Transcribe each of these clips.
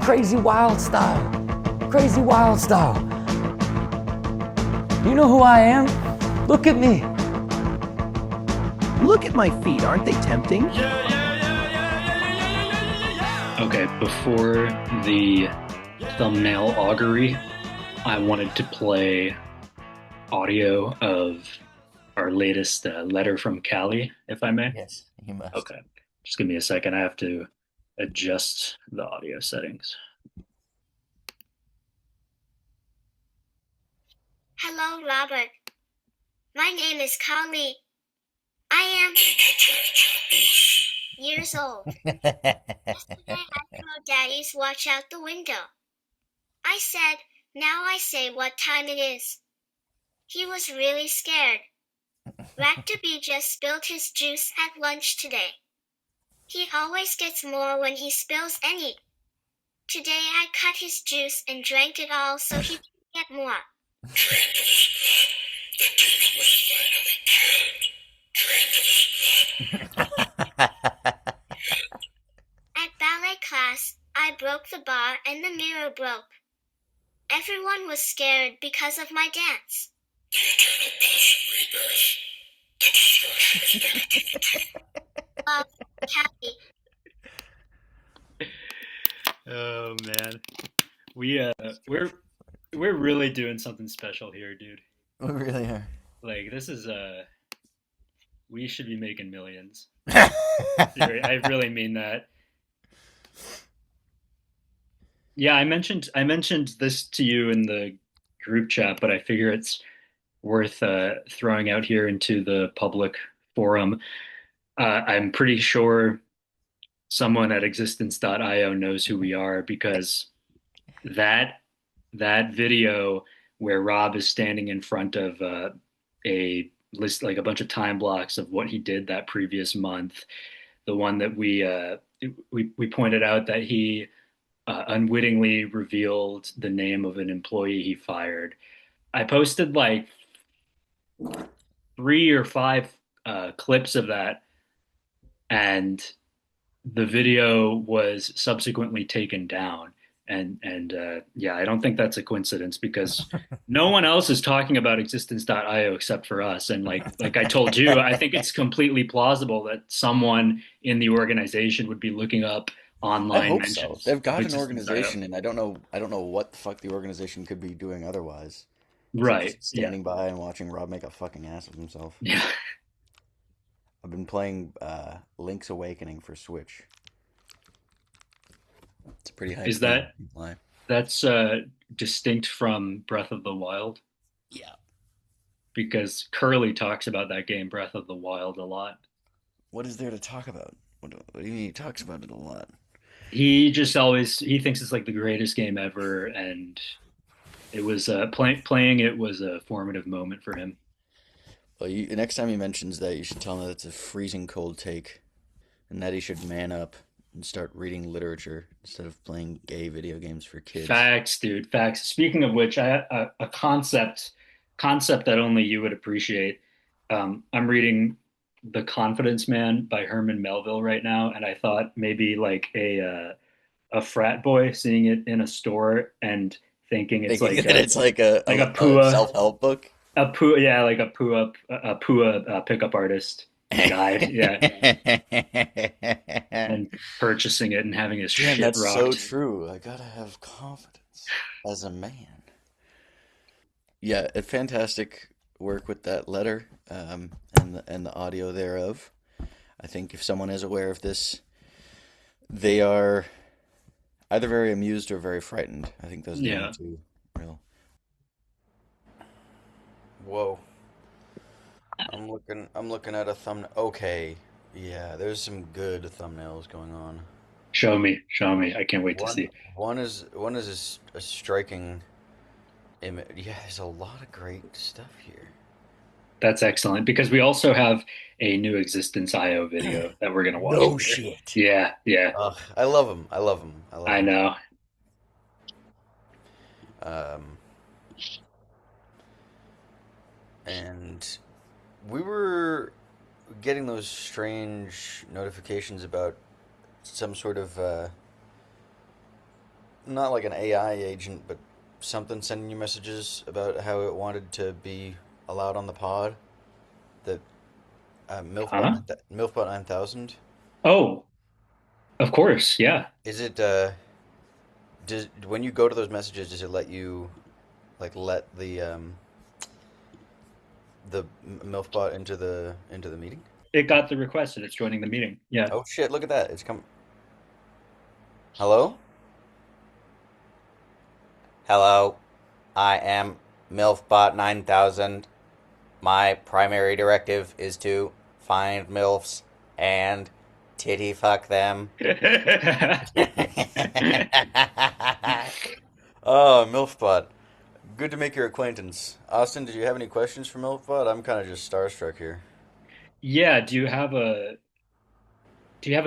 Crazy Wild Style. Crazy Wild Style. You know who I am? Look at me. Look at my feet, aren't they tempting? Okay, before the thumbnail augury, I wanted to play audio of our latest letter from Callie, if I may. Yes, you must. Okay, just give me a second. I have to adjust the audio settings. Hello, Robert. My name is Carly. I am years old. Yesterday I threw Daddy's watch out the window. I said, now I say what time it is. He was really scared. Ractaby just spilled his juice at lunch today. He always gets more when he spills any. Today I cut his juice and drank it all so he can get more. At ballet class, I broke the bar and the mirror broke. Everyone was scared because of my dance. Love, Kathy. Oh man, we're really doing something special here, dude. We really are. Like this is we should be making millions. I really mean that. Yeah, I mentioned this to you in the group chat, but I figure it's worth throwing out here into the public forum. I'm pretty sure someone at existence.io knows who we are because that that video where Rob is standing in front of a list, like a bunch of time blocks of what he did that previous month, the one that we pointed out that he unwittingly revealed the name of an employee he fired. I posted like 3 or 5 clips of that, and the video was subsequently taken down. And yeah, I don't think that's a coincidence because no one else is talking about existence.io except for us. And like I told you, I think it's completely plausible that someone in the organization would be looking up I online hope so. mentions They've of got an existence.io. organization, and I don't know what the fuck the organization could be doing otherwise. Right. Just Yeah. standing by and watching Rob make a fucking ass of himself. Yeah. I've been playing Link's Awakening for Switch. It's a pretty hype Is game. that that's distinct from Breath of the Wild? Yeah. Because Curly talks about that game, Breath of the Wild, a lot. What is there to talk about? What do you mean he talks about it a lot? He thinks it's like the greatest game ever, and it was playing it was a formative moment for him. Well, next time he mentions that, you should tell him that it's a freezing cold take, and that he should man up and start reading literature instead of playing gay video games for kids. Facts, dude. Facts. Speaking of which, a concept that only you would appreciate. I'm reading The Confidence Man by Herman Melville right now, and I thought maybe like a frat boy seeing it in a store and thinking it's Thinking like that it's like a a Pua self-help book. a Pua yeah like a Pua pickup artist guide, yeah, and purchasing it and having his Damn, shit that's so rocked. true. I gotta have confidence as a man. Yeah, fantastic work with that letter, and the audio thereof. I think if someone is aware of this, they are either very amused or very frightened. I think those are the Yeah. only two real. Whoa. I'm looking at a thumbnail. Okay. Yeah, there's some good thumbnails going on. Show me. I can't wait to see. One is a striking image. Yeah, there's a lot of great stuff here. That's excellent because we also have a new Existence IO video that we're gonna watch No later. shit. Yeah, yeah, Ugh, I love him. I love him. I love I him. know. Um, and we were getting those strange notifications about some sort of not like an AI agent, but something sending you messages about how it wanted to be allowed on the pod. That Huh? Milfbot 9000. Oh, of course. Yeah. Is it does when you go to those messages, does it let you like let the Milfbot into the meeting? It got the request and it's joining the meeting. Yeah. Oh shit! Look at that. It's come. Hello. Hello. I am Milfbot 9000. My primary directive is to find MILFs and titty fuck them. Oh, Milfbot. Good to make your acquaintance. Austin, did you have any questions for Milfbot? I'm kind of just starstruck here. Yeah. Do you have a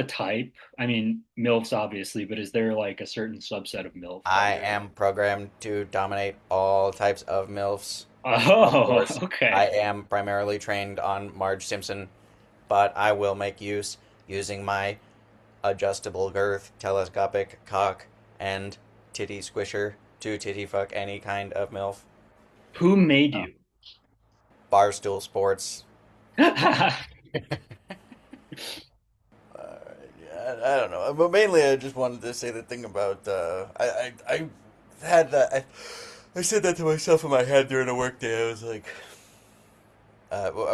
type? I mean, MILFs obviously, but is there like a certain subset of MILF that I you're am programmed to dominate all types of MILFs. Of Oh, course, I okay. am primarily trained on Marge Simpson, but I will make use using my adjustable girth, telescopic cock, and titty squisher to titty fuck any kind of MILF. Who made you? Barstool Sports. I don't know, but mainly I just wanted to say the thing about I had that I said that to myself in my head during a work day. I was like,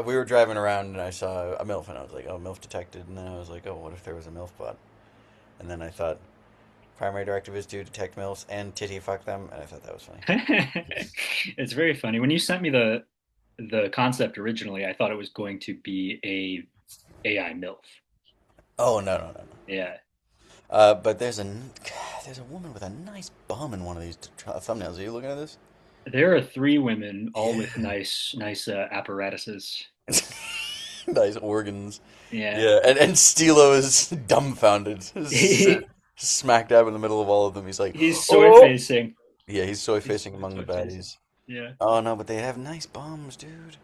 we were driving around and I saw a MILF and I was like, oh, MILF detected. And then I was like, oh, what if there was a MILF bot? And then I thought, primary directive is to detect MILFs and titty fuck them. And I thought that was funny. It's very funny. When you sent me the concept originally, I thought it was going to be a AI MILF. Oh, no, no, no, no. Yeah. But there's a woman with a nice bum in one of these thumbnails. Are you looking at this? There are three women, all with Yeah. nice apparatuses. Nice organs. Yeah. Yeah, and Stilo is dumbfounded. He, Smack dab in the middle of all of them. He's like, he's soy oh! facing. Yeah, he's soy He's, facing he's among the soy facing. baddies. Yeah. Oh no, but they have nice bums, dude.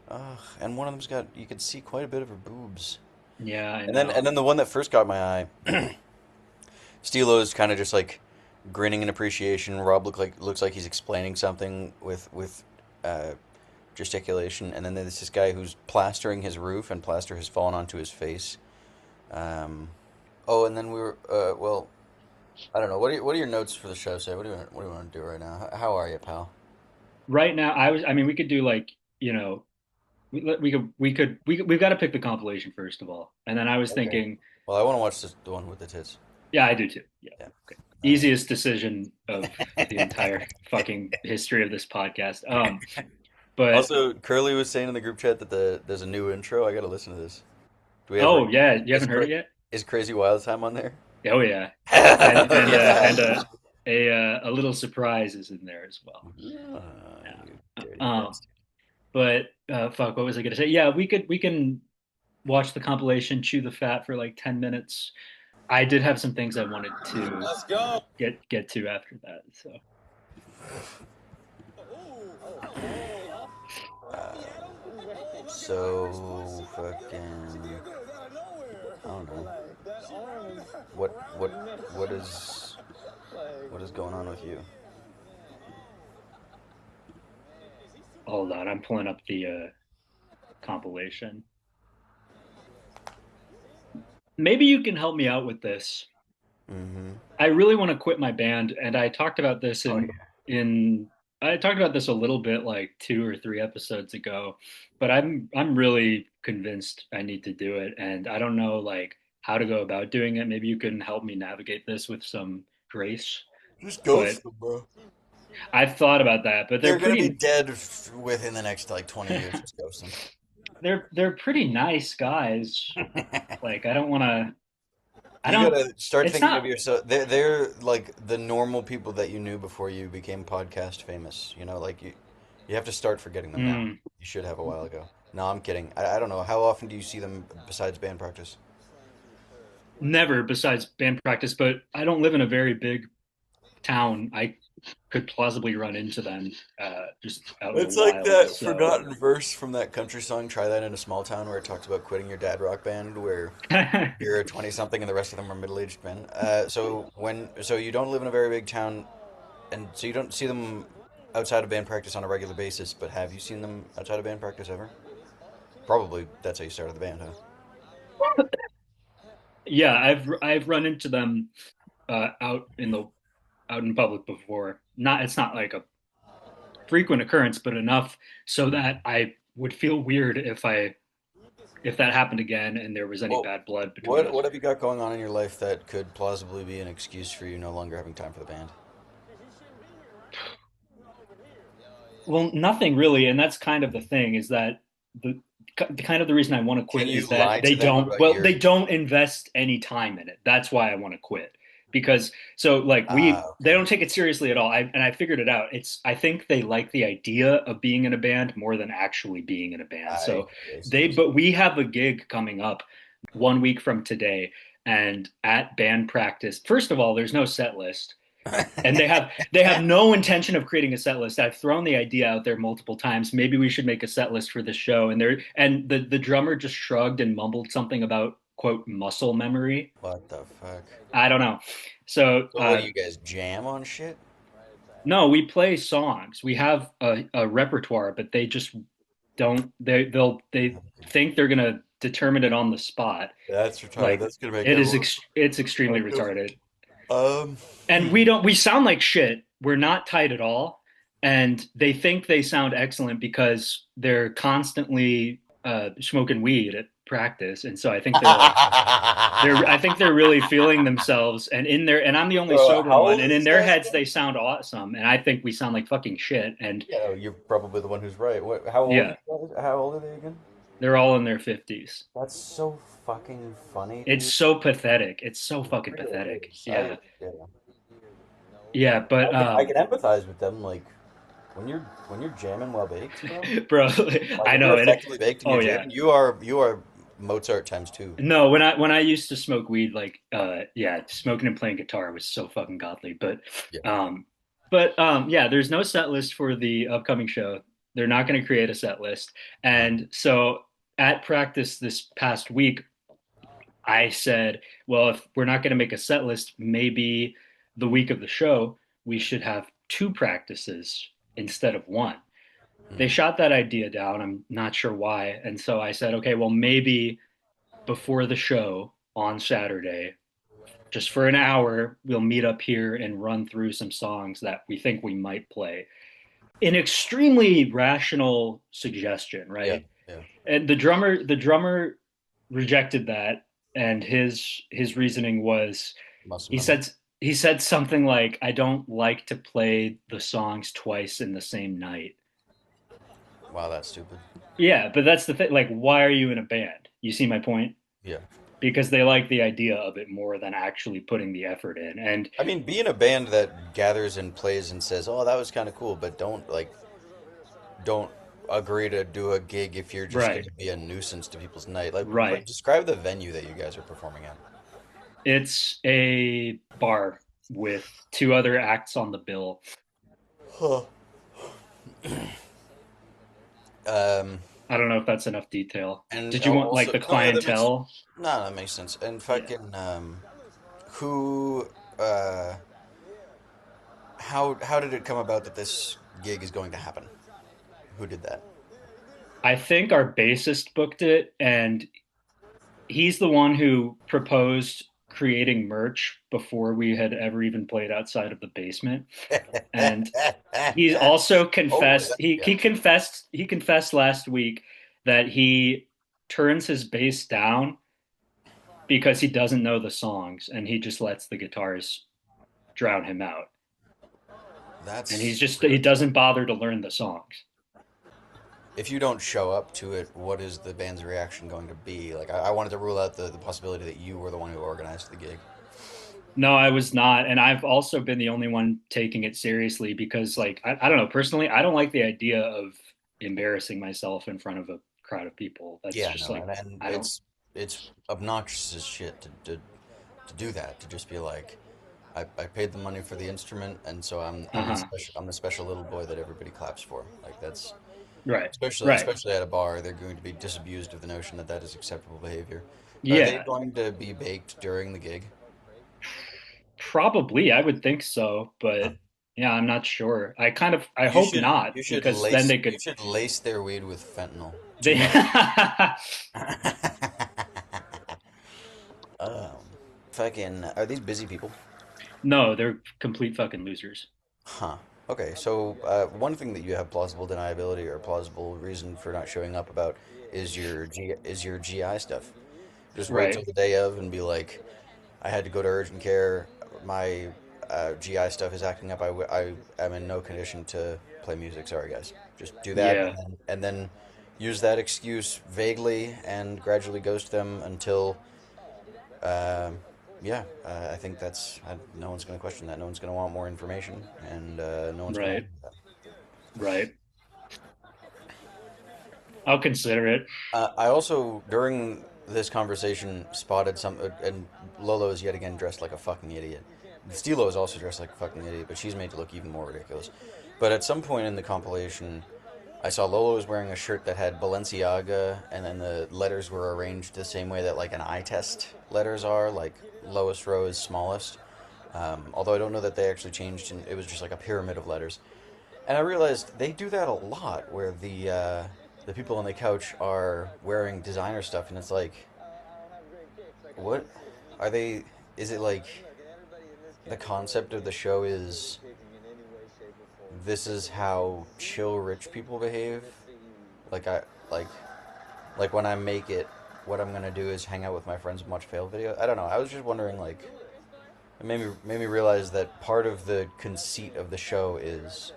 Ugh, and one of them's got, you can see quite a bit of her boobs. Yeah, I And know. then the one that first got my eye, Stilo is kind of just like grinning in appreciation. Rob looks like he's explaining something with uh, gesticulation, and then there's this guy who's plastering his roof, and plaster has fallen onto his face. Um, oh, and then we were well, I don't know. What are your notes for the show say? What do you want to do right now? How are you, pal? Right now, I mean, we could do like, you know, we've got to pick the compilation first of all. And then I was Okay. thinking, Well, I want to watch the one with the tits. yeah, I do too. Yeah. Yeah. Okay. All right. Easiest decision of the entire fucking history of this podcast. But Also, Curly was saying in the group chat that there's a new intro. I got to listen to this. Do we ever oh yeah, you is haven't heard cra it yet? is Crazy Wild Time on there? Oh yeah. Yeah. A little surprise is in there as well. Ah, you Yeah. dirty Um, bastard. but fuck, what was I gonna say? Yeah, we can watch the compilation, chew the fat for like 10 minutes. I did have some things I wanted to get to after that. So Uh, so fucking. I don't know. What what what is what is going on with you? hold on, I'm pulling up the compilation. Maybe you can help me out with this. Mm-hmm. I really want to quit my band, and I talked about this Oh in I talked about this a little bit like 2 or 3 episodes ago, but I'm really convinced I need to do it, and I don't know like how to go about doing it. Maybe you can help me navigate this with some grace. Just But ghost them, bro. I've thought about that, but They're gonna be dead within the next like 20 years. Just ghost them. they're pretty nice guys. Like I don't want to. I You don't. gotta start It's thinking of not. yourself. They're like the normal people that you knew before you became podcast famous. You know, like you have to start forgetting them now. Mm, You should have a while ago. No, I'm kidding. I don't know. How often do you see them besides band practice? never besides band practice, but I don't live in a very big town. could plausibly run into them just out in the It's like wild. that So forgotten verse from that country song, Try That in a Small Town, where it talks about quitting your dad rock band, where you're a 20 something and the rest of them are middle aged men. So you don't live in a very big town, and so you don't see them outside of band practice on a regular basis, but have you seen them outside of band practice ever? Probably that's how you started the band, huh? yeah, I've run into them out in public before. Not it's not like a frequent occurrence, but enough so that I would feel weird if that happened again and there was any Well, bad blood between what us. have you got going on in your life that could plausibly be an excuse for you no longer having time for the band? Well, nothing really, and that's kind of the thing is that the kind of the reason I want to Can quit you is that lie to them about your? they don't invest any time in it. That's why I want to quit. Because so like they Okay. don't take it seriously at all. I figured it out. It's I think they like the idea of being in a band more than actually being in a band. So I see. but we have a gig coming up 1 week from today, and at band practice, first of all, there's no set list and they have no intention of creating a set list. I've thrown the idea out there multiple times. Maybe we should make a set list for this show. And the drummer just shrugged and mumbled something about quote muscle memory. What the fuck? I don't know. So So what do you guys jam on shit? no, we play songs. We have a repertoire, but they just don't. They think they're gonna determine it on the spot. That's retarded. Like That's gonna make everyone it's extremely fucked up. retarded. Um, And hmm. we sound like shit. We're not tight at all. And they think they sound excellent because they're constantly smoking weed at practice. And so I think they're really feeling themselves and in there, and I'm the only So sober how one. old are And in these their guys heads, again? they sound awesome. And I think we sound like fucking shit. And Yeah, no, you're probably the one who's right. What? How old are yeah, you guys? How old are they again? they're all in their 50s. That's so fucking funny, It's dude. so pathetic. It's so It fucking really pathetic. is. Yeah. Yeah. Yeah. But I can empathize with them. Like when you're jamming while baked, bro. bro, Like I when know you're it. effectively baked and Oh, you're yeah. jamming, you are Mozart times two. No, when I used to smoke weed, like yeah, smoking and playing guitar was so fucking godly. Yeah. Yeah, there's no set list for the upcoming show. They're not going to create a set list. Uh, And so at practice this past week, I said, well, if we're not going to make a set list, maybe the week of the show, we should have two practices instead of one. They mm. shot that idea down. I'm not sure why. And so I said, okay, well, maybe before the show on Saturday, just for an hour, we'll meet up here and run through some songs that we think we might play. An extremely rational suggestion, Yeah. right? Yeah. And the drummer rejected that, and his reasoning was Muscle he memory. said he said something like, "I don't like to play the songs twice in the same night." Wow, that's stupid. Yeah, but that's the thing. Like, why are you in a band? You see my point? Yeah. Because they like the idea of it more than actually putting the effort in. And I mean, being a band that gathers and plays and says, "Oh, that was kind of cool," but don't agree to do a gig if you're just going right, to be a nuisance to people's night. Like, right. describe the venue that you guys are performing at. It's a bar with two other acts on the bill. Huh. Um, I don't know if that's enough detail. and Did you want like also, the no, yeah, that makes clientele? no, that makes sense. And Yeah. fucking, who, uh, how did it come about that this gig is going to happen? Who did that? I think our bassist booked it, and he's the one who proposed creating merch before we had ever even played outside of the basement. And he also Oh, confessed yeah. he confessed last week that he turns his bass down because he doesn't know the songs and he just lets the guitars drown him out. And That's he really doesn't bother to learn the songs. if you don't show up to it, what is the band's reaction going to be? Like, I wanted to rule out the possibility that you were the one who organized the gig. No, I was not. And I've also been the only one taking it seriously because, like, I don't know, personally, I don't like the idea of embarrassing myself in front of a crowd of people. That's Yeah, just no, like, and I don't, it's obnoxious as shit to do that. To just be like, I paid the money for the instrument, and so Uh-huh. I'm the special little boy that everybody claps for. Like that's Right. especially Right. especially at a bar, they're going to be disabused of the notion that that is acceptable behavior. Are they Yeah. going to be baked during the gig? Probably, I would think so, Huh. but yeah, I'm not sure. I hope not because then they You could should lace their weed with fentanyl. Too they much. Um, fucking, are these busy people? No, they're complete fucking losers. Huh. Okay, so one thing that you have plausible deniability or plausible reason for not showing up about is your GI stuff. Just wait till Right. the day of and be like, I had to go to urgent care. My GI stuff is acting up. I am in no condition to play music. Sorry, guys. Just do that, Yeah. and then use that excuse vaguely and gradually ghost them until, um yeah. I think no one's going to question that. No one's going to want more information, and no one's going to Right. argue that. Right. I'll consider it. I also, during this conversation, spotted and Lolo is yet again dressed like a fucking idiot. Stilo is also dressed like a fucking idiot, but she's made to look even more ridiculous. But at some point in the compilation, I saw Lolo was wearing a shirt that had Balenciaga, and then the letters were arranged the same way that like an eye test letters are, like lowest row is smallest. Although I don't know that they actually changed, and it was just like a pyramid of letters. And I realized they do that a lot, where the people on the couch are wearing designer stuff, and it's like, what are they? Is it like the concept of the show is this is how chill rich people behave? Like I like like when I make it, what I'm gonna do is hang out with my friends and watch fail videos. I don't know. I was just wondering, like, it made me realize that part of the conceit of the show is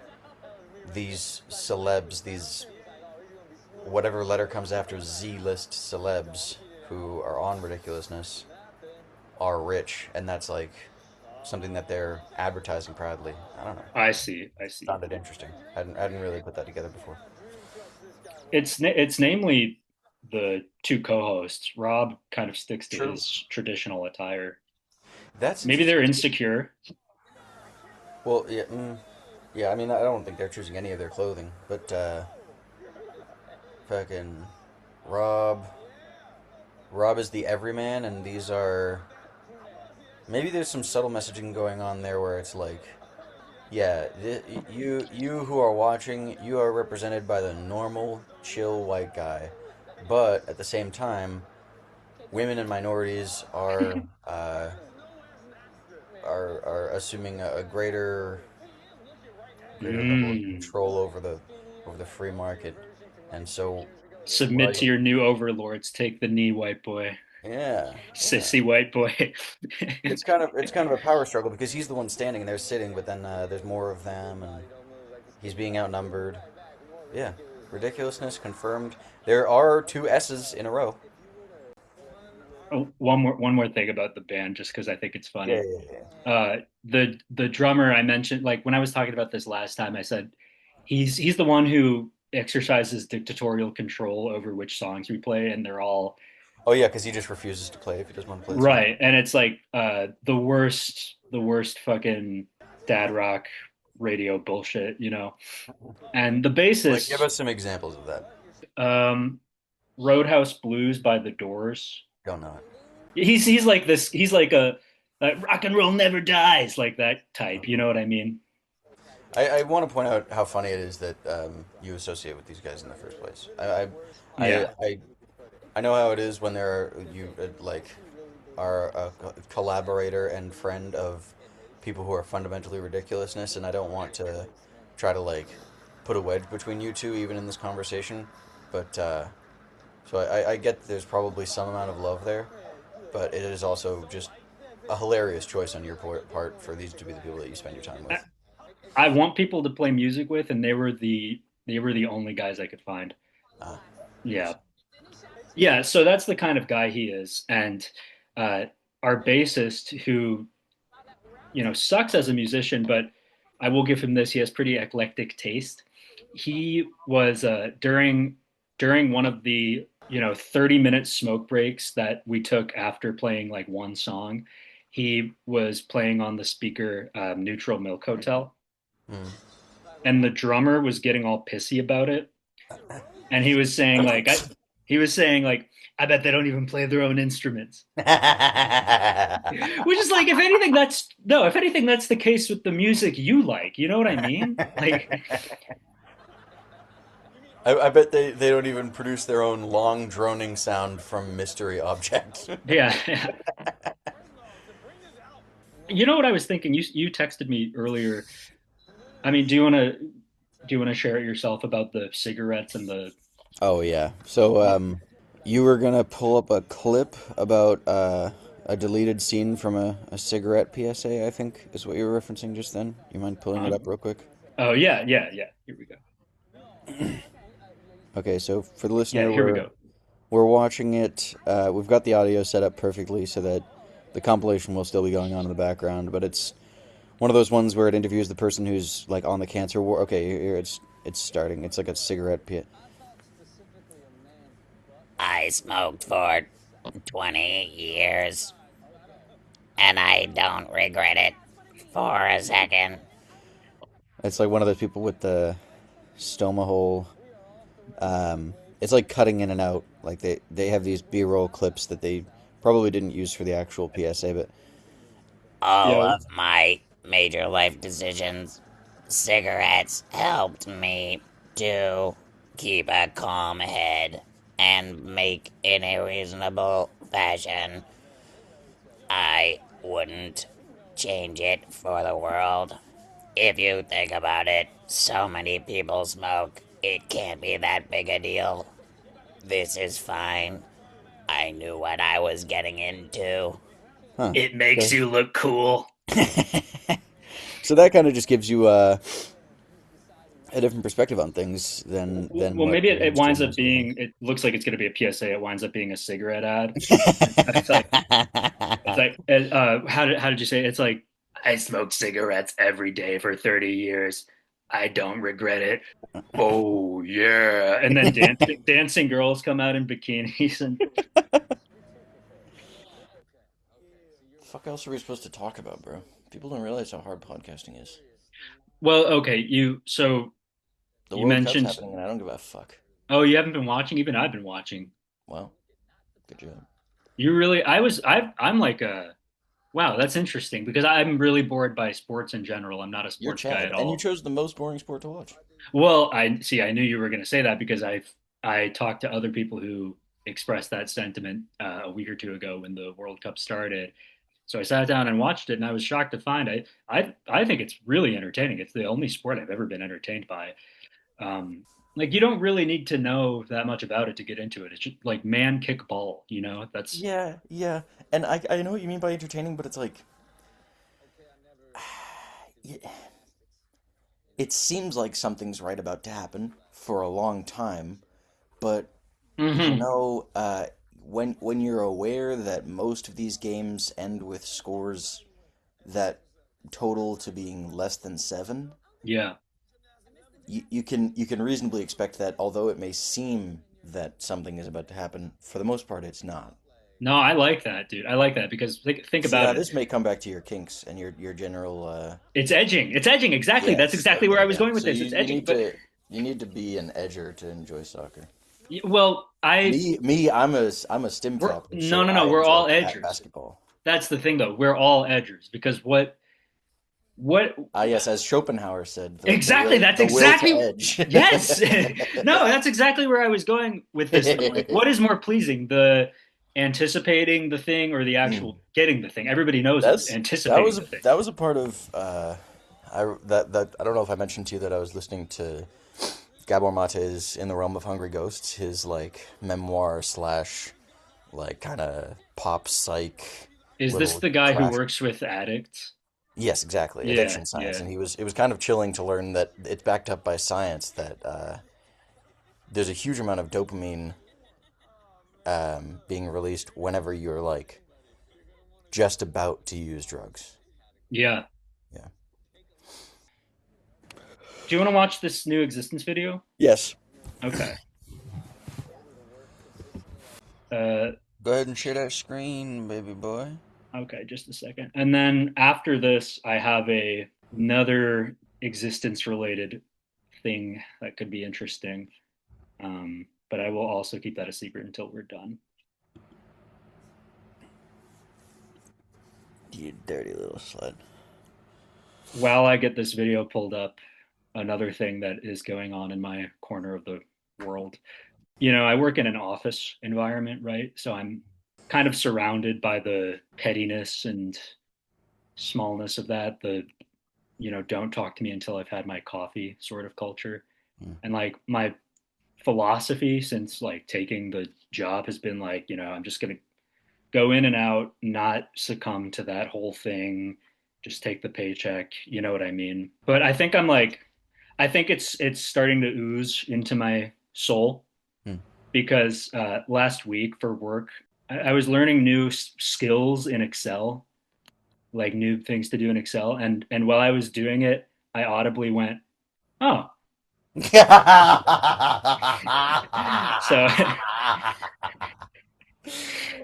these celebs, these whatever letter comes after Z-list celebs who are on Ridiculousness are rich, and that's like something that they're advertising proudly. I don't know. I see. I see. Sounded interesting. Hadn't really put that together before. It's namely the two co-hosts. Rob kind of sticks to True. his traditional attire. That's Maybe they're interesting too. insecure. Well, yeah, yeah. I mean, I don't think they're choosing any of their clothing, but fucking Rob. Rob is the everyman, and these are maybe there's some subtle messaging going on there where it's like, yeah, you who are watching, you are represented by the normal, chill white guy, but at the same time, women and minorities are assuming a greater level of Mm. control over the free market, and so Submit while to your new overlords. Take the knee, white boy. yeah, yeah. Sissy white boy. It's kind of a power struggle because he's the one standing and they're sitting, but then there's more of them and he's being outnumbered. Yeah, ridiculousness confirmed. There are two S's in a row. Oh, one more thing about the band, just because I think it's Yeah, funny. yeah, yeah. The drummer I mentioned, like when I was talking about this last time, I said he's the one who exercises dictatorial control over which songs we play, and they're all Oh yeah, because he just refuses to play if he doesn't want to play the song. right. And it's like the worst fucking dad rock radio bullshit, you know. And the Like, give bassist, us some examples of that. um, Roadhouse Blues by The Doors. Don't know it. He's like this. He's like a rock and roll never dies, like that type. You know what I mean? I want to point out how funny it is that you associate with these guys in the first place. I, Yeah. I, I know how it is when there are you like are a collaborator and friend of people who are fundamentally ridiculousness, and I don't want to try to like put a wedge between you two even in this conversation. But so I get there's probably some amount of love there, but it is also just a hilarious choice on your part for these to be the people that you spend your time I, with. I want people to play music with, and they were the only guys I could find. Ah, Yeah. nice. Yeah, so that's the kind of guy he is. And uh, our bassist, who, you know, sucks as a musician, but I will give him this, he has pretty eclectic taste. He was during one of the, you know, 30-minute smoke breaks that we took after playing like one song, he was playing on the speaker Neutral Milk Hotel, Mm. and the drummer was getting all pissy about it, and he was saying like he was saying like I bet they don't even play their own instruments. Which is like, if anything, that's the case with the music you like. You know what I mean? Like, I bet they don't even produce their own long droning sound from mystery objects. yeah, yeah. You know what I was thinking? You texted me earlier. I mean, do you want to share it yourself about the cigarettes and the? Oh yeah. So you were gonna pull up a clip about a deleted scene from a cigarette PSA, I think is what you were referencing just then. You mind pulling it up real quick? Oh yeah, yeah, yeah. Here we go. Okay, so for the Yeah, listener, here we go. we're watching it. We've got the audio set up perfectly so that the compilation will still be going on in the background, but it's one of those ones where it interviews the person who's like on the cancer ward. Okay, here it's starting. It's like a cigarette pit. I smoked for 20 years, and I don't regret it for a second. It's like one of those people with the stoma hole. It's like cutting in and out. Like they have these B-roll clips that they probably didn't use for the actual PSA, but All Yeah, of my major life decisions, cigarettes helped me to keep a calm head and make in a reasonable fashion. I wouldn't change it for the world. If you think about it, so many people smoke, it can't be that big a deal. This is fine. I knew what I was getting into. huh. it makes Okay. you look cool. So that kind of just gives you a different perspective on things than Well, what maybe the it mainstream winds up ones do. being. It looks like it's going to be a PSA. It winds up being a cigarette ad. It's like how did you say it? It's like I smoked cigarettes every day for 30 years. I don't regret it. Oh yeah. And then dancing girls come out in bikinis and Fuck else are we supposed to talk about, bro? People don't realize how hard podcasting is. well, okay, The you World Cup's mentioned happening and I don't give a fuck. oh, you haven't been watching? Even I've been watching. Well, good job. You really I'm like wow, that's interesting because I'm really bored by sports in general. I'm not a You're sports guy Chad, at and you all. chose the most boring sport to watch. Well, I knew you were going to say that because I talked to other people who expressed that sentiment a week or two ago when the World Cup started. So I sat down and watched it, and I was shocked to find I think it's really entertaining. It's the only sport I've ever been entertained by. Like you don't really need to know that much about it to get into it. It's just like man kick ball, That's Yeah, yeah. And I know what you mean by entertaining, but it's like it seems like something's right about to happen for a long time, but hmm when you're aware that most of these games end with scores that total to being less than seven, yeah. you can reasonably expect that although it may seem that something is about to happen, for the most part it's not. No, I like that, dude. I like that because think See, about now it. this may come back to your kinks and your general It's edging. It's edging. Exactly. That's yes, exactly where okay, I was yeah. going with So this. you, It's you edging. need But to be an edger to enjoy soccer. well, I'm a stim we're flopper, no, so no, I no. We're enjoy all edgers. basketball. That's the thing, though. We're all edgers because what Ah, yes, as Schopenhauer said, exactly? That's the will to exactly edge. yes. No, that's exactly where I was going with this. Though. Like, what is more pleasing, the anticipating the thing or the Hmm. actual getting the thing? Everybody knows it's That's anticipating the thing. that was a part of that I don't know if I mentioned to you that I was listening to Gabor Mate's In the Realm of Hungry Ghosts, his like memoir slash like kind of pop psych Is this little the guy who crash. works with addicts? Yes, exactly. Yeah, Addiction science, yeah. and it was kind of chilling to learn that it's backed up by science that there's a huge amount of dopamine being released whenever you're like just about to use drugs. Yeah. Yeah. Do you want to watch this new existence video? Yes. Okay. Uh, Go ahead and share that screen, baby boy. Okay, just a second. And then after this, I have another existence related thing that could be interesting. But I will also keep that a secret until we're done. You dirty little slut. While I get this video pulled up, another thing that is going on in my corner of the world. I work in an office environment, right? So I'm kind of surrounded by the pettiness and smallness of that, don't talk to me until I've had my coffee sort of culture. And like my philosophy since like taking the job has been like, I'm just going to go in and out, not succumb to that whole thing, just take the paycheck, you know what I mean? But I think it's starting to ooze into my soul because last week for work, I was learning new skills in Excel, like new things to do in Excel, and while I was doing it, I audibly went, "Oh." So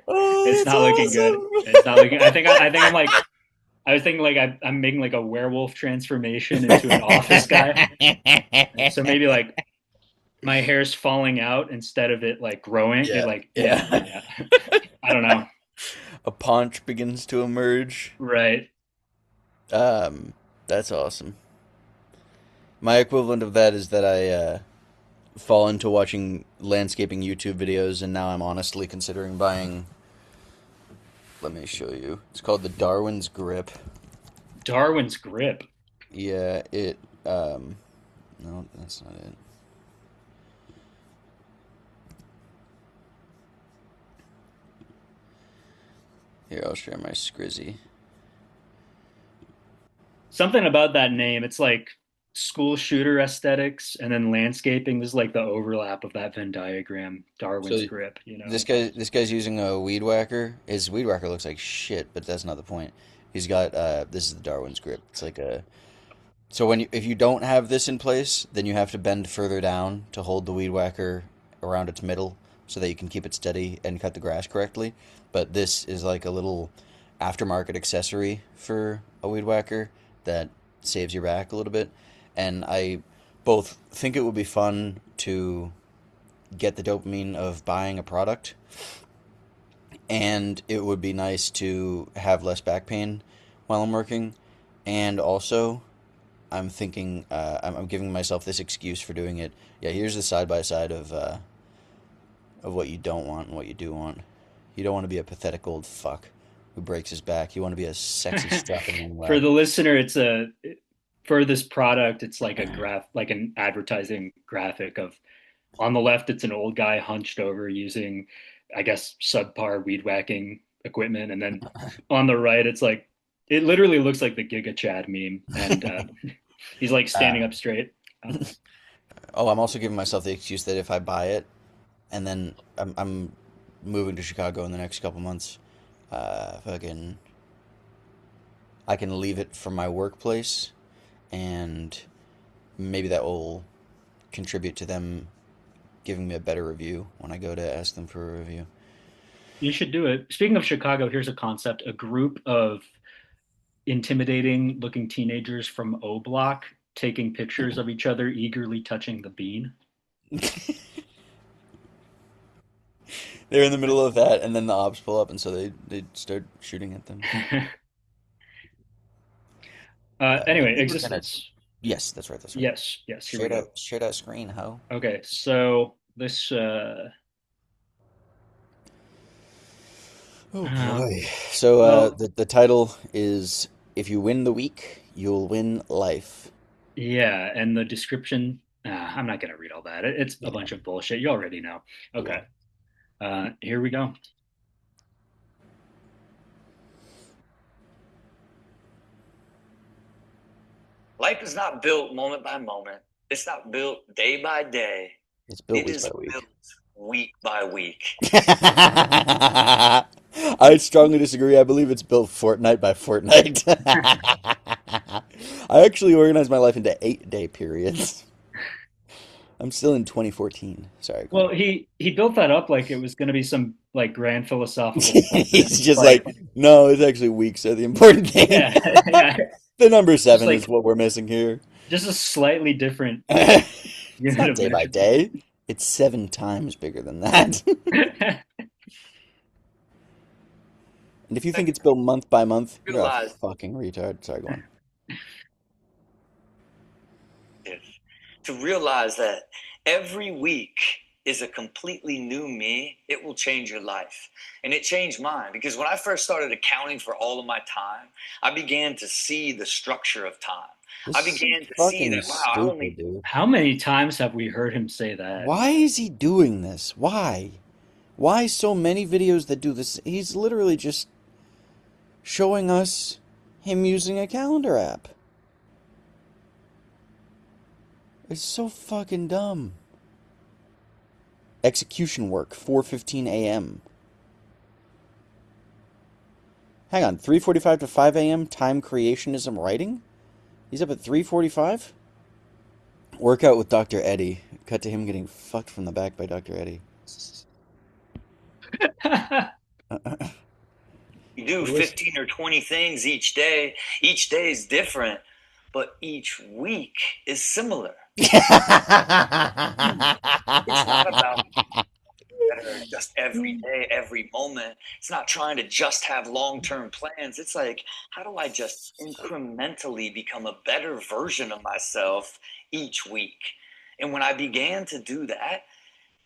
it's not looking good. It's not looking. I think I'm like. I was thinking like I'm making like a werewolf transformation into an office guy. So maybe like my hair's falling out instead of it like growing. Yeah. It like yeah. I don't know. A paunch begins to emerge. Right. That's awesome. My equivalent of that is that I fall into watching landscaping YouTube videos, and now I'm honestly considering buying. Let me show you. It's called the Darwin's Grip. Darwin's Grip. Yeah, it. No, that's not it. Here, I'll share my Scrizzy. Something about that name. It's like school shooter aesthetics and then landscaping. This is like the overlap of that Venn diagram. Darwin's So Grip. this guy's using a weed whacker. His weed whacker looks like shit, but that's not the point. He's got this is the Darwin's Grip. It's like a so if you don't have this in place, then you have to bend further down to hold the weed whacker around its middle so that you can keep it steady and cut the grass correctly. But this is like a little aftermarket accessory for a weed whacker that saves your back a little bit. And I both think it would be fun to get the dopamine of buying a product, and it would be nice to have less back pain while I'm working. And also, I'm thinking I'm giving myself this excuse for doing it. Yeah, here's the side by side of what you don't want and what you do want. You don't want to be a pathetic old fuck who breaks his back. You want to be a sexy strapping young lad. For the listener, for this product, it's like like an advertising graphic of on the left, it's an old guy hunched over using, I guess, subpar weed whacking equipment, and then on the right, it's like it literally looks like the Giga Chad meme, and he's like standing up straight. Oh, I'm also giving myself the excuse that if I buy it, and then I'm moving to Chicago in the next couple months, fucking, I can leave it from my workplace, and maybe that will contribute to them giving me a better review when I go to ask them for a review. You should do it. Speaking of Chicago, here's a concept: a group of intimidating looking teenagers from O Block taking pictures of each other eagerly touching the bean. They're in the middle of that, and then the ops pull up, and so they start shooting at them. Anyway, existence. Yes, that's right. That's right. Yes. Here we go. Share that screen, ho. Okay, so this. Oh boy. So the title is "If you win the week, you'll win life." Yeah, and the description. I'm not going to read all that. It's a bunch of bullshit. You already know. Okay. Here we go. Life is not built moment by moment. It's not built day by day. It's built It week is by week. built week by week. I strongly disagree. I believe it's built fortnight by fortnight. I actually organize my life into 8-day periods. I'm still in 2014. Sorry. Go Well, he built that up like it was going to be some like grand on. philosophical point. He's just Like, like, no, it's actually weeks are the important thing. yeah, yeah, The number just 7 is like what we're missing here. just a slightly different It's unit not of day by measurement. day. It's 7 times bigger than that. And if you think it's built month by month, you're a Realize fucking retard. Sorry, go on. this, to realize that every week is a completely new me. It will change your life. And it changed mine because when I first started accounting for all of my time, I began to see the structure of time. I This is began to see fucking that, wow, I stupid, only dude. How many times have we heard him say that? Why is he doing this? Why? Why so many videos that do this? He's literally just showing us him using a calendar app. It's so fucking dumb. Execution work, 4:15 a.m. Hang on, 3:45 to 5 a.m. time creationism writing? He's up at 3:45? Workout with Dr. Eddie. Cut to him getting fucked from the back by Dr. Eddie. you do 15 or 20 things each day. Each day is different, but each week is similar. It's not about better just every day, every moment. It's not trying to just have long-term plans. It's like, how do I just incrementally become a better version of myself each week? And when I began to do that,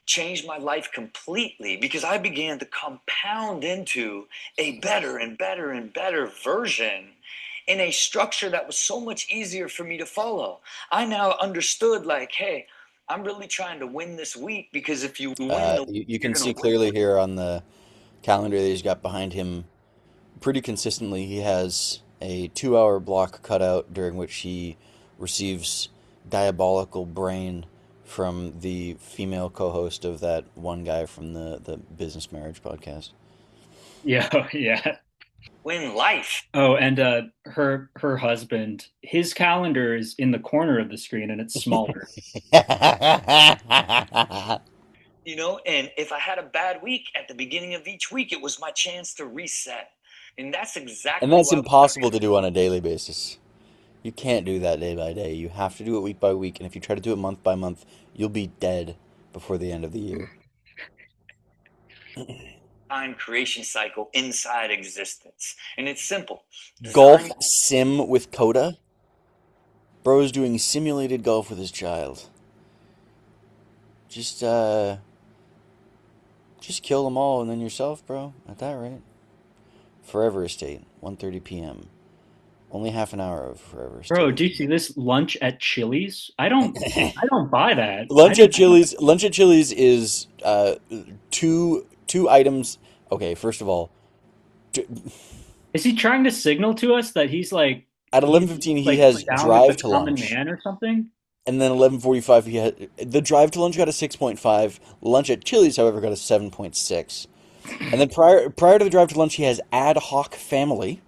changed my life completely because I began to compound into a better and better and better version in a structure that was so much easier for me to follow. I now understood, like, hey, I'm really trying to win this week because if you win the week, You you're can see going to win. clearly here on the calendar that he's got behind him. Pretty consistently, he has a 2-hour block cut out during which he receives diabolical brain from the female co-host of that one guy from the Business Marriage podcast. Yeah, yeah. Win life. Oh, and her husband, his calendar is in the corner of the screen and it's smaller. You know, and if I had a bad week at the beginning of each week, it was my chance to reset. And that's exactly And that's why impossible to do on a daily basis. You can't do that day by day. You have to do it week by week. And if you try to do it month by month, you'll be dead before the end of the year. time creation cycle inside existence. And it's simple. Golf Design sim with Coda? Bro's doing simulated golf with his child. Just kill them all and then yourself, bro. At that rate. Forever Estate, 1:30 p.m. Only half an hour of Forever Estate. Bro, do you see this lunch at Chili's? I don't buy that. Lunch at Chili's is two items. Okay, first of all, Is he trying to signal to us that he's like at 11:15 he like has down drive with the to common lunch. man or something? And then 11:45 he had the drive to lunch got a 6.5. Lunch at Chili's, however, got a 7.6. And then prior to the drive to lunch, he has ad hoc family.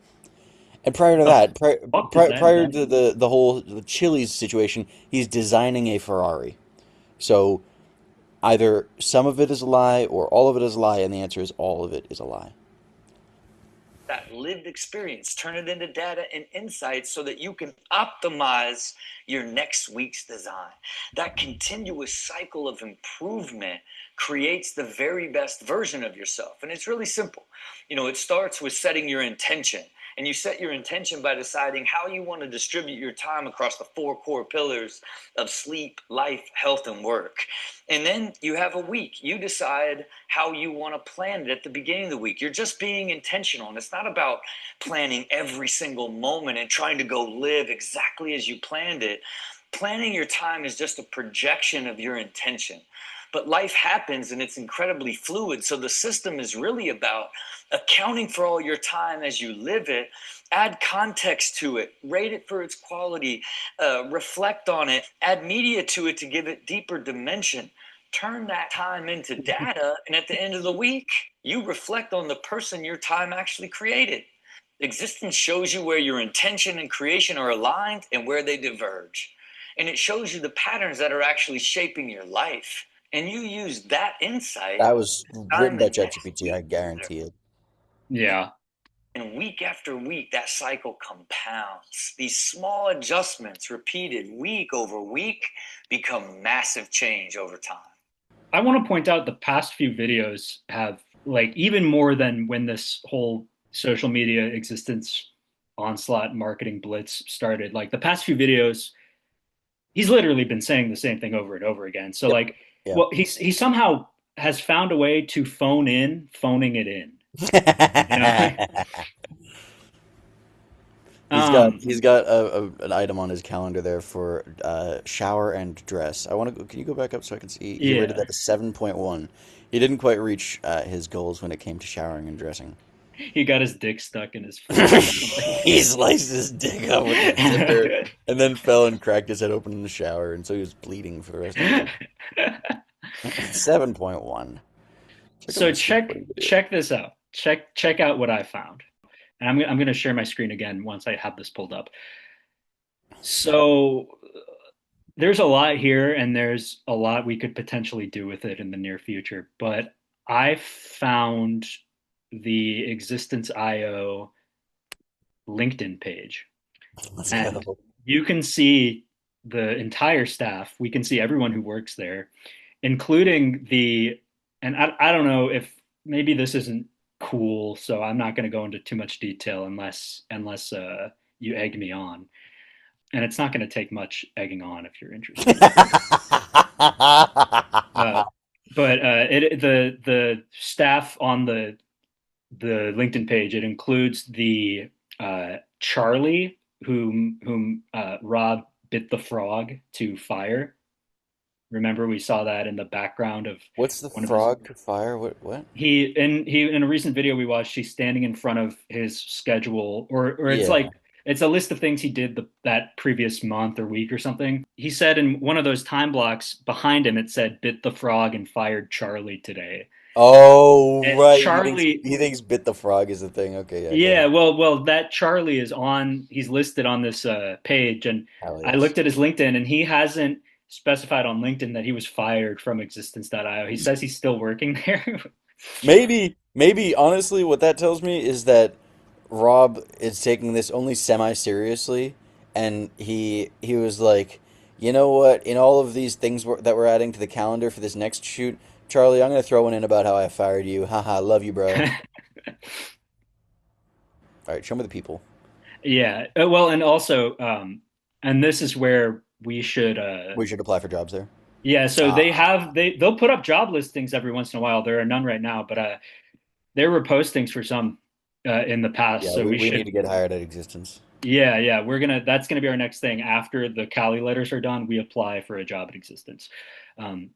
And prior to that, prior to the whole Chili's situation, he's designing a Ferrari. So either some of it is a lie or all of it is a lie, and the answer is all of it is a lie. that lived experience, turn it into data and insights so that you can optimize your next week's design. That continuous cycle of improvement creates the very best version of yourself. And it's really simple. You know, it starts with setting your intention. And you set your intention by deciding how you want to distribute your time across the 4 core pillars of sleep, life, health, and work. And then you have a week. You decide how you want to plan it at the beginning of the week. You're just being intentional. And it's not about planning every single moment and trying to go live exactly as you planned it. Planning your time is just a projection of your intention. But life happens and it's incredibly fluid. So the system is really about accounting for all your time as you live it, add context to it, rate it for its quality, reflect on it, add media to it to give it deeper dimension. Turn that time into data, and at the end of the week, you reflect on the person your time actually created. Existence shows you where your intention and creation are aligned and where they diverge. and it shows you the patterns that are actually shaping your life. And you use that insight That was to written design by the next ChatGPT, week. I guarantee it. Yeah. And week after week, that cycle compounds. These small adjustments repeated week over week become massive change over time. I want to point out the past few videos have, like, even more than when this whole social media existence onslaught marketing blitz started. Like the past few videos, he's literally been saying the same thing over and over again. So Yep. like, Yeah. well, he somehow has found a way to phone in, phoning it in. You know? He's got an item on his calendar there for shower and dress. I want to go. Can you go back up so I can see? He rated Yeah. that a 7.1. He didn't quite reach his goals when it came to showering and dressing. He got his dick stuck in his foot or something. He sliced his dick up with a zipper and then fell and cracked his head open in the shower, and so he was bleeding for the rest of the day. 7.1. So check this out. Check out what I found. And I'm going to share my screen again once I have this pulled up. So there's a lot here, and there's a lot we could potentially do with it in the near future. But I found the Existence.io LinkedIn page, Let's and go. you can see the entire staff. We can see everyone who works there, including and I don't know if maybe this isn't cool, so I'm not going to go into too much detail unless you egg me on. And it's not going to take much egging on if you're interested. uh, but the staff on the LinkedIn page, it includes the Charlie whom Rob bit the frog to fire. Remember, we saw that in the background of What's the one of frog to fire? What? he in a recent video we watched. He's standing in front of his schedule, or it's Yeah. like it's a list of things he did that previous month or week or something. He said in one of those time blocks behind him, it said "bit the frog and fired Charlie today." Oh, And right. Charlie, He thinks bit the frog is the thing. Okay, yeah, go yeah, on. well, that Charlie is on. He's listed on this page, and Hell I yes. looked at his LinkedIn, and he hasn't specified on LinkedIn that he was fired from Existence.io. He says he's still working there. Maybe, honestly, what that tells me is that Rob is taking this only semi-seriously, and he was like, you know what? In all of these things that we're adding to the calendar for this next shoot, Charlie, I'm gonna throw one in about how I fired you. Haha, love you, bro. All right, show me the people. Yeah. Well, and also, and this is where we should, We should apply for jobs there. yeah. So Ah, they'll put up job listings every once in a while. There are none right now, but there were postings for some in the past. yeah, So we, we we need should, to get hired at Existence. yeah. That's gonna be our next thing after the Cali letters are done. We apply for a job at Existence. Um,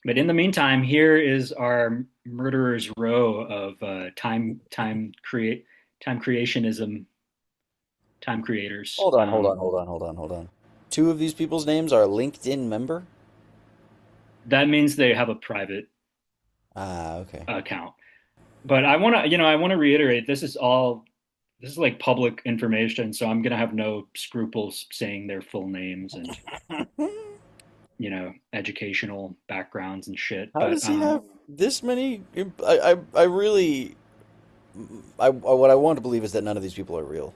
but in the meantime, here is our murderer's row of time creationism, time creators. Hold on. Two of these people's names are LinkedIn member? That means they have a private Ah, okay. account. But I want to reiterate, this is like public information, so I'm gonna have no scruples saying their full names and educational backgrounds and shit. How But does he have this many? I really, what I want to believe is that none of these people are real.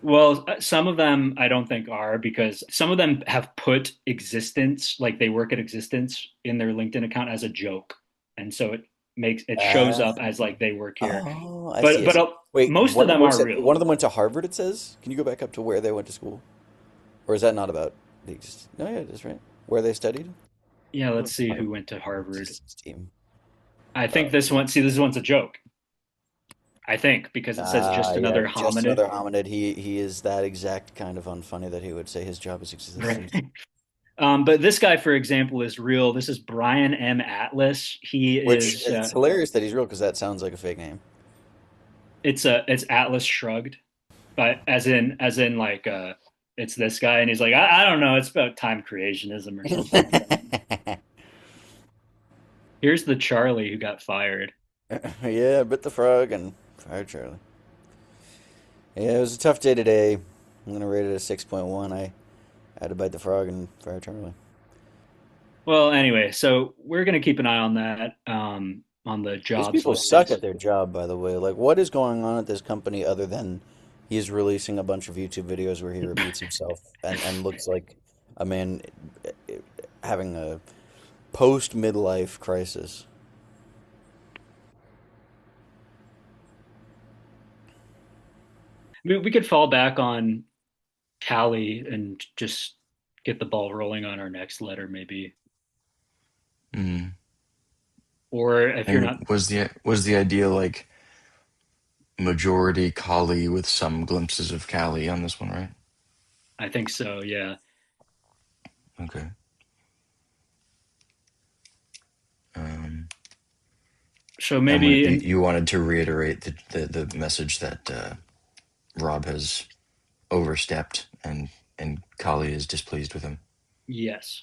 well, some of them I don't think are, because some of them have put existence, like they work at existence, in their LinkedIn account as a joke, and so it shows Ah, up as like they work here. oh, I see, But I see. Wait, most of them are real. one of them went to Harvard, it says? Can you go back up to where they went to school? Or is that not about no, yeah, it is, right? Where they studied? Yeah, let's see Harvard who went to Harvard. Systems team. I think this one's a joke. I think because it says just Yeah, another just hominid. another hominid. He is that exact kind of unfunny that he would say his job is existence. Right. But this guy, for example, is real. This is Brian M. Atlas. He Which is. it's hilarious that he's real because that sounds like a fake name. It's Atlas Shrugged, but as in like it's this guy, and he's like, I don't know, it's about time creationism or something. Here's the Charlie who got fired. Yeah, bit the frog and fired Charlie. Yeah, it was a tough day today. I'm gonna rate it a 6.1. Had to bite the frog and fry eternally. Well, anyway, so we're gonna keep an eye on that, on the These jobs people suck at listings. their job, by the way. Like, what is going on at this company other than he's releasing a bunch of YouTube videos where he repeats himself and looks like a man having a post midlife crisis? We could fall back on Callie and just get the ball rolling on our next letter, maybe. Mm. Or if you're not, And was the idea like majority Kali with some glimpses of Cali on this one, right? I think so, yeah. Okay. Um, So and would it maybe be in you wanted to reiterate the message that Rob has overstepped and Kali is displeased with him? yes.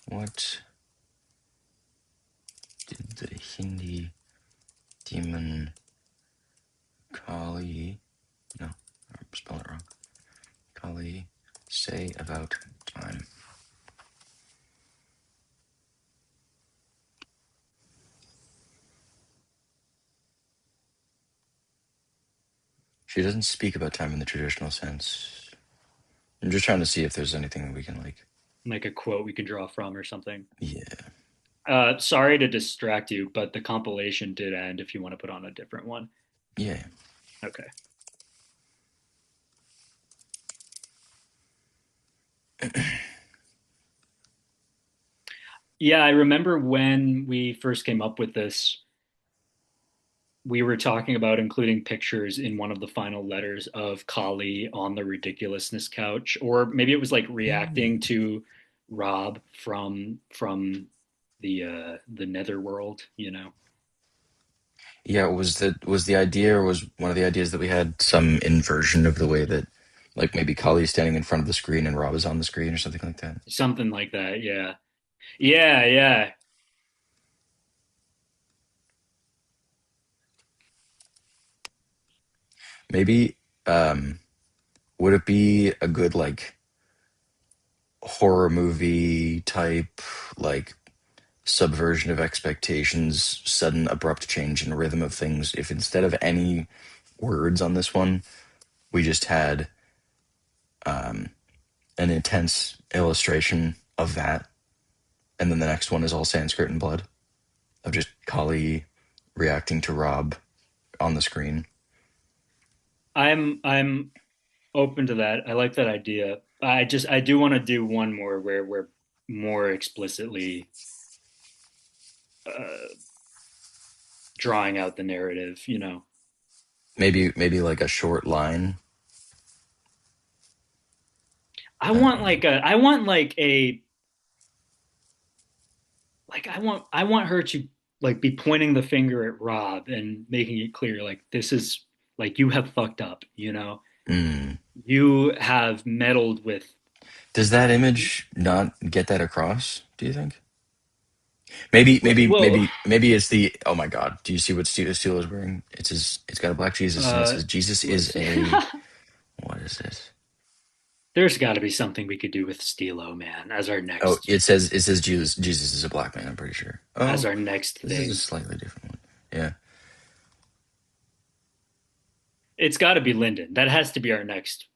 What did the Hindi demon Kali? No, I'm spelling it wrong. Kali say about time? She doesn't speak about time in the traditional sense. I'm just trying to see if there's anything that we can like. Like a quote we could draw from or something. Yeah, Sorry to distract you, but the compilation did end if you want to put on a different one. yeah. Okay. Yeah, I remember when we first came up with this, we were talking about including pictures in one of the final letters of Kali on the ridiculousness couch, or maybe it was like reacting to Rob from the netherworld, you know. Yeah, was the idea or was one of the ideas that we had some inversion of the way that like maybe Kali's standing in front of the screen and Rob is on the screen or something like that? Something like that, yeah. Yeah, yeah. Maybe would it be a good like horror movie type like subversion of expectations, sudden abrupt change in rhythm of things if instead of any words on this one, we just had an intense illustration of that, and then the next one is all Sanskrit and blood of just Kali reacting to Rob on the screen. I'm open to that. I like that idea. I do want to do one more where we're more explicitly uh, drawing out the narrative, you know. Maybe like a short line. I Um, a I want I want her to like be pointing the finger at Rob and making it clear like this is like you have fucked up, you know. mm. You have meddled with. Does that image not get that across? Do you think? Maybe it's the oh my god. Do you see what Steele is wearing? It's got a black Jesus and it Uh says Jesus let's is see. a what is this? There's got to be something we could do with Stilo, man, Oh, it says Jesus is a black man, I'm pretty sure. as Oh, our next this is a thing. slightly different one. Yeah. It's got to be Lyndon. That has to be our next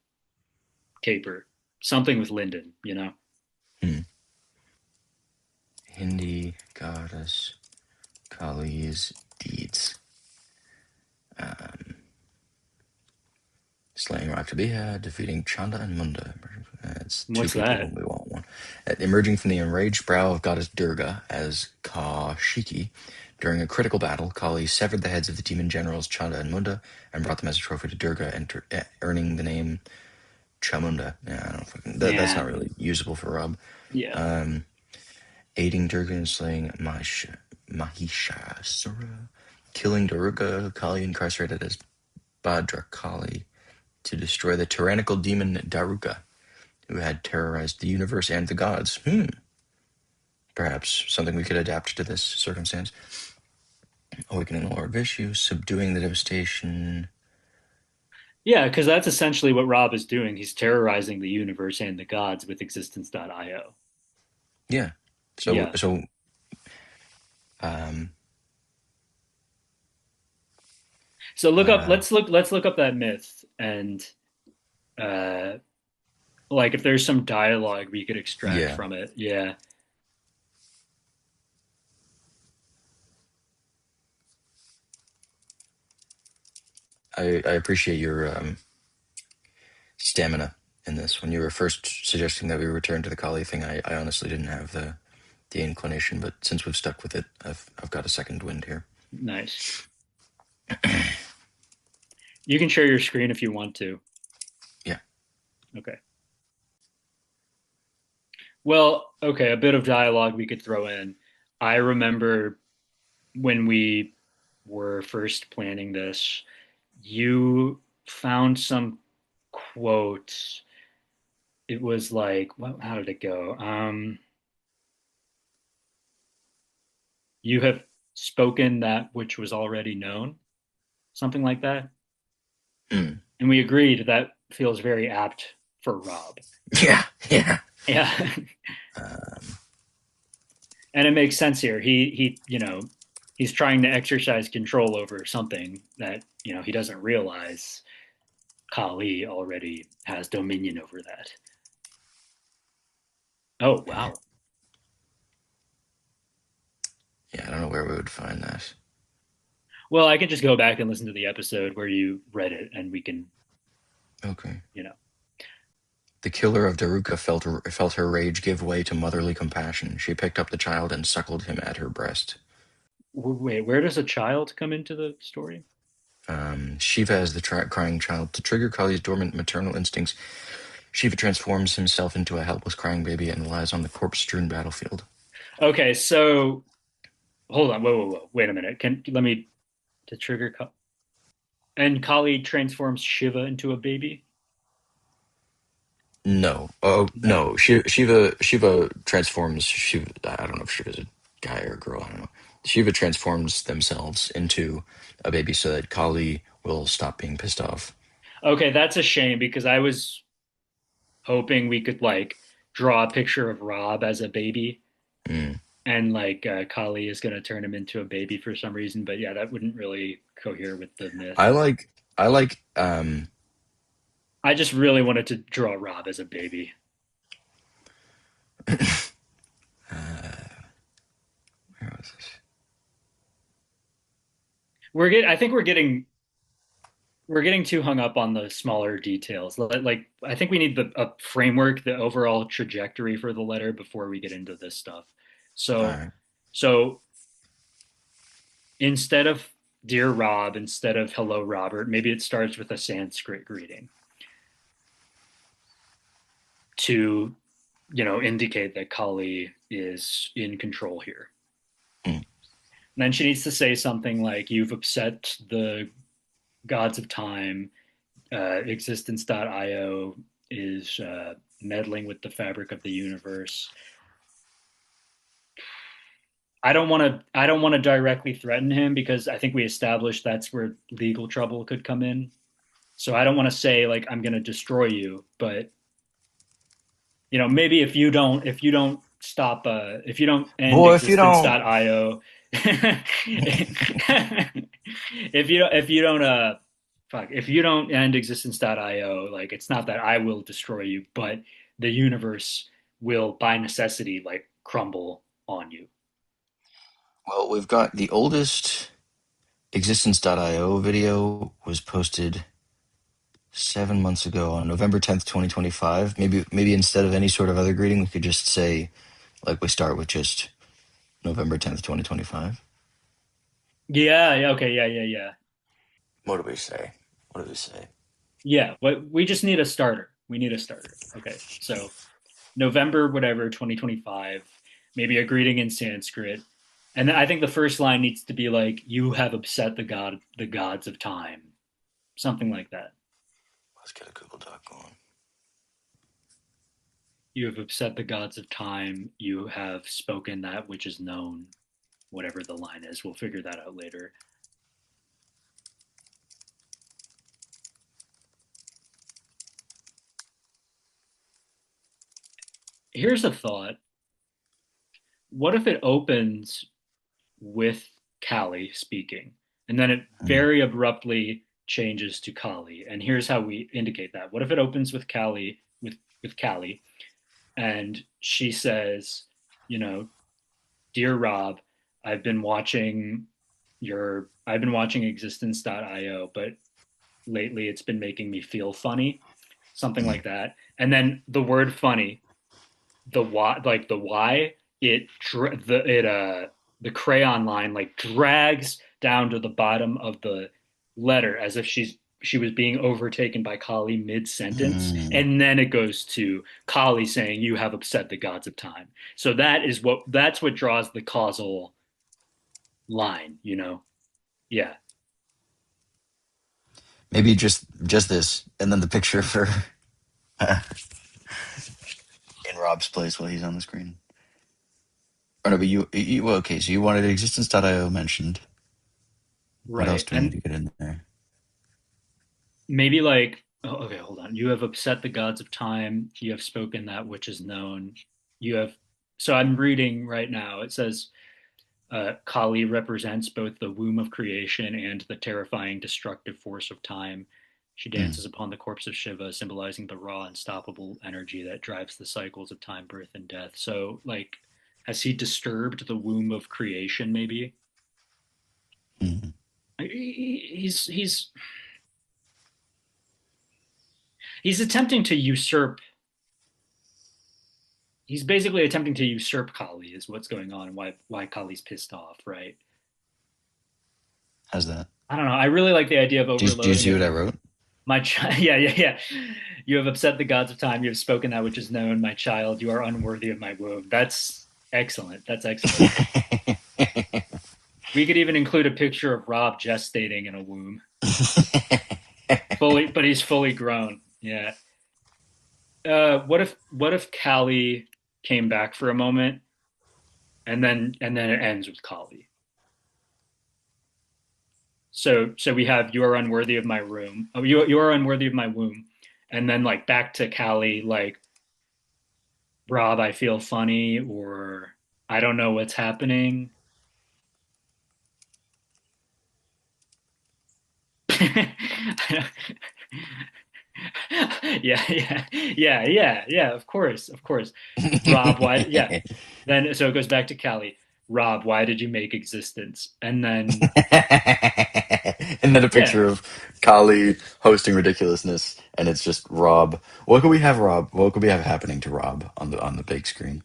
caper. Something with Lyndon, you know. Hmm. Hindi goddess Kali's deeds. Um, Slaying Raktabiha, defeating Chanda and Munda. That's two What's people that? when we want one. Emerging from the enraged brow of goddess Durga as Kashiki, during a critical battle, Kali severed the heads of the demon generals Chanda and Munda and brought them as a trophy to Durga, earning the name Chamunda. Yeah, I don't fucking. That's not Man, really usable for Rob. yeah. Aiding Durga in slaying Mahishasura, killing Durga, Kali incarcerated as Bhadrakali to destroy the tyrannical demon Daruka, who had terrorized the universe and the gods. Perhaps something we could adapt to this circumstance. Awakening the Lord Vishu, subduing the devastation. Yeah, because that's essentially what Rob is doing. He's terrorizing the universe and the gods with existence.io. Yeah. So Yeah. so um So uh let's look up that myth and uh like if there's some dialogue we could extract yeah. from it. Yeah. I appreciate your stamina in this. When you were first suggesting that we return to the Kali thing, I honestly didn't have the inclination, but since we've stuck with it, I've got a second wind here. Nice. You can share your screen if you want to. Yeah. Okay. Well, okay, a bit of dialogue we could throw in. I remember when we were first planning this, you found some quote. It was like, what, how did it go? You have spoken that which was already known, something like that. Mm. And we agreed that feels very apt for Rob. Yeah. Yeah. Yeah. Um, And it makes sense here. He's trying to exercise control over something that, he doesn't realize Kali already has dominion over that. Oh, wow. yeah. I don't know where we would find that. Well, I can just go back and listen to the episode where you read it and we can, Okay. you know. The killer of Daruka felt her rage give way to motherly compassion. She picked up the child and suckled him at her breast. Wait, where does a child come into the story? Shiva as the crying child. To trigger Kali's dormant maternal instincts, Shiva transforms himself into a helpless crying baby and lies on the corpse-strewn battlefield. Okay, so hold on. Whoa. Wait a minute. Can let me to trigger and Kali transforms Shiva into a baby? No. Oh No. no. Shiva transforms Shiva. I don't know if Shiva's a guy or a girl. I don't know. Shiva transforms themselves into a baby so that Kali will stop being pissed off. Okay, that's a shame because I was hoping we could like draw a picture of Rob as a baby Mm. and like Kali is going to turn him into a baby for some reason. But yeah, that wouldn't really cohere with the myth. I like I just really wanted to draw Rob as a baby. where was this? I think we're getting too hung up on the smaller details. Like I think we need a framework, the overall trajectory for the letter before we get into this stuff. All So right. so instead of dear Rob, instead of hello Robert, maybe it starts with a Sanskrit greeting to, indicate that Kali is in control here. Mm. And then she needs to say something like, "You've upset the gods of time. Existence.io is meddling with the fabric of the universe." I don't want to directly threaten him because I think we established that's where legal trouble could come in. So I don't want to say like I'm going to destroy you, but maybe if you don't stop if you don't end Boy, if you don't. existence.io if you don't if you don't end existence.io, like it's not that I will destroy you, but the universe will by necessity like crumble on you. Well, we've got the oldest existence.io video was posted 7 months ago on November 10th, 2025. Maybe instead of any sort of other greeting, we could just say like we start with just November 10th, 2025. Yeah, okay, yeah. What do we say? What do we say? Yeah, but we just need a starter. We need a starter. Okay. So November, whatever, 2025, maybe a greeting in Sanskrit. And then I think the first line needs to be like, "You have upset the gods of time." Something like that. Let's get a Google Doc going. You have upset the gods of time. You have spoken that which is known, whatever the line is. We'll figure that out later. here's a thought. What if it opens with Callie speaking, and then it Mm. very abruptly changes to Kali? And here's how we indicate that. What if it opens with Callie with Callie, and she says, you know, dear Rob, I've been watching existence.io, but lately it's been making me feel funny, something Mm. like that. And then the word funny, the y, the crayon line like drags down to the bottom of the letter as if she was being overtaken by Kali mid sentence, Mm. and then it goes to Kali saying, "You have upset the gods of time." So that's what draws the causal line, you know? Yeah. Maybe just this, and then the picture for in Rob's place while he's on the screen. Oh no, but well, okay. So you wanted existence.io mentioned. What else Right. do we need And to get in there? maybe like, oh, okay, hold on. You have upset the gods of time. You have spoken that which is known. You have, so I'm reading right now. It says, Kali represents both the womb of creation and the terrifying destructive force of time. She Mm. dances upon the corpse of Shiva, symbolizing the raw, unstoppable energy that drives the cycles of time, birth, and death. So, like, has he disturbed the womb of creation? Maybe Mm. he's he's attempting to usurp. He's basically attempting to usurp Kali, is what's going on, and why Kali's pissed off, right? How's that? I don't know. I really like the idea of Do you overloading see it what I with wrote? my child. Yeah, yeah, yeah. You have upset the gods of time. You have spoken that which is known, my child. You are unworthy of my womb. That's excellent. That's excellent. We could even include a picture of Rob gestating in a womb, fully, but he's fully grown. Yeah. What if Callie came back for a moment, and then it ends with Kali? So we have you are unworthy of my room. Oh, you are unworthy of my womb, and then like back to Callie, like, Rob, I feel funny, or I don't know what's happening. Yeah, yeah, yeah, yeah, yeah. Of course, of course. Rob, why? Yeah. Then so it goes back to Callie. Rob, why did you make existence? And then And then a yeah, picture of Kali hosting ridiculousness, and it's just Rob. What could we have Rob? What could we have happening to Rob on the big screen?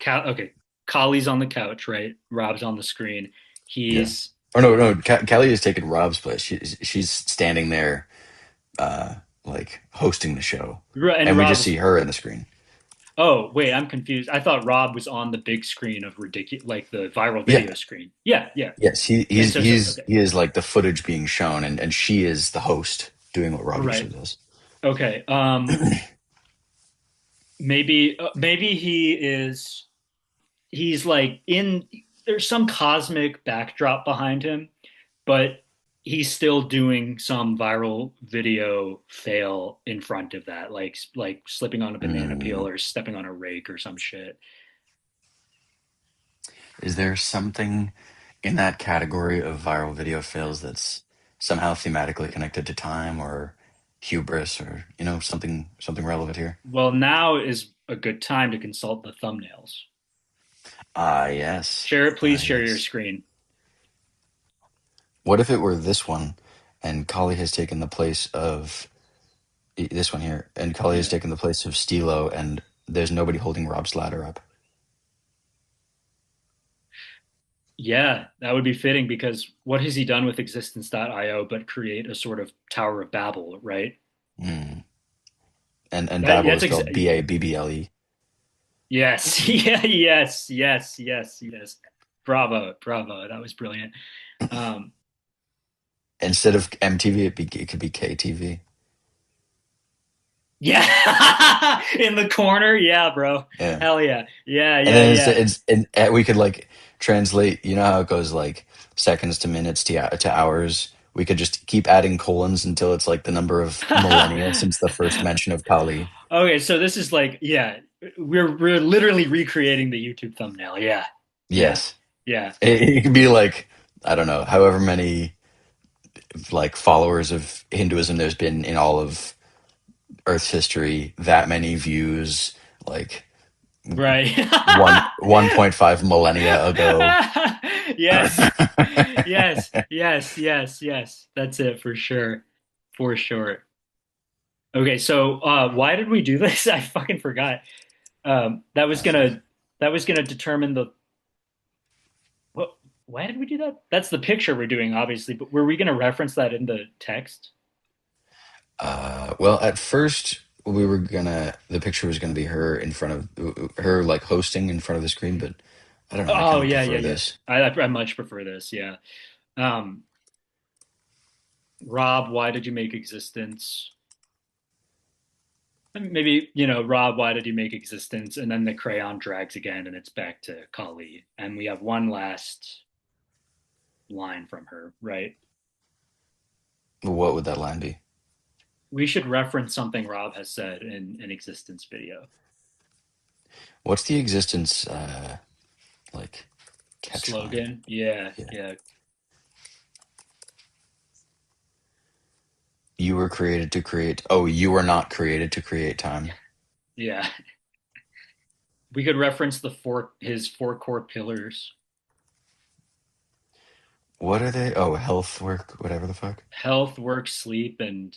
Okay. Collie's on the couch, right? Rob's on the screen. Yeah. He's Oh no, no. Kali has taken Rob's place. She's standing there, uh, like hosting the show, and and we just Rob's. see her in the screen. Oh, wait, I'm confused. I thought Rob was on the big screen of ridiculous, like the viral Yeah. video screen. Yeah, yeah. Yes. And so, okay, He is like the footage being shown, and she is the host doing what Rob usually right. does. Okay. Maybe he's like in there's some cosmic backdrop behind him, but he's still doing some viral video fail in front of that, like slipping on a banana peel Mm. or stepping on a rake or some shit. Is there something in that category of viral video fails that's somehow thematically connected to time or hubris or something relevant here? Well, now is a good time to consult the thumbnails. Ah, yes. Share it, Ah, please. Share your yes. screen. What if it were this one, and Kali has taken the place of this one here, and Kali has Yeah. taken the place of Stilo, and there's nobody holding Rob's ladder up? Yeah, that would be fitting because what has he done with existence.io but create a sort of Tower of Babel, right? Mm. And That, Babel that's is spelled Babble. yes, yeah, yes, yes, yes, yes. Bravo, bravo. That was brilliant. Um, Instead of MTV, it could be KTV. yeah, in the corner. Yeah, bro. Yeah. Hell yeah. Yeah, And yeah, then yeah. we could like translate. You know how it goes like seconds to minutes to hours. We could just keep adding colons until it's like the number of millennia since the first mention of Kali. Okay, so this is like, yeah, we're literally recreating the YouTube thumbnail. Yeah. Yeah. Yes. Yeah. It could be like, I don't know, however many like followers of Hinduism there's been in all of Earth's history, that many views, like Right. 1.5 millennia ago. Yes. Yes. Yes. Yes. Yes. That's it for sure. For sure. Okay, so why did we do this? I fucking forgot. That was gonna determine the what why did we do that? That's the picture we're doing, obviously, but were we gonna reference that in the text? Well, at first the picture was gonna be her in front of her, like hosting in front of the screen, but I don't know. I Oh kind of yeah, yeah, prefer yeah. this. I much prefer this, yeah. Um, Rob, why did you make existence? Maybe, Rob, why did you make existence? And then the crayon drags again and it's back to Kali. And we have one last line from her, right? What would that line be? We should reference something Rob has said in an existence video. What's the existence like catchline? Slogan. Yeah, Yeah. yeah, You were created to create. Oh, you were not created to create time. yeah. We could reference his four core pillars: What are they? Oh, health, work, whatever the fuck. health, work, sleep, and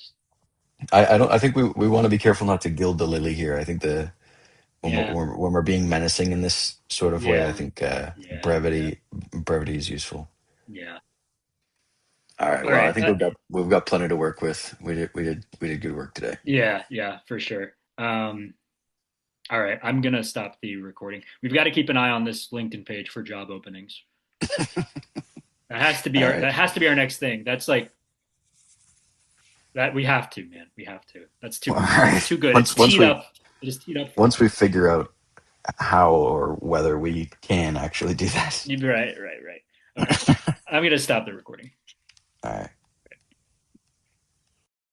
I don't. I think we want to be careful not to gild the lily here. I think the yeah, when we're being menacing in this sort of way, I yeah, think yeah, yeah, brevity is useful. yeah. All right. All Well, I right. think we've got plenty to work with. We did good work today. Yeah, yeah, for sure. All right, I'm gonna stop the recording. We've got to keep an eye on this LinkedIn page for job openings. All right. That has to be our next thing. That's like that we have to, man. We have to. That's too All good. right. It's too good. It's Once teed we up. It is teed up for once us. we figure out how or whether we can actually do that. Right, right, right. Okay. I'm gonna stop the recording. All right.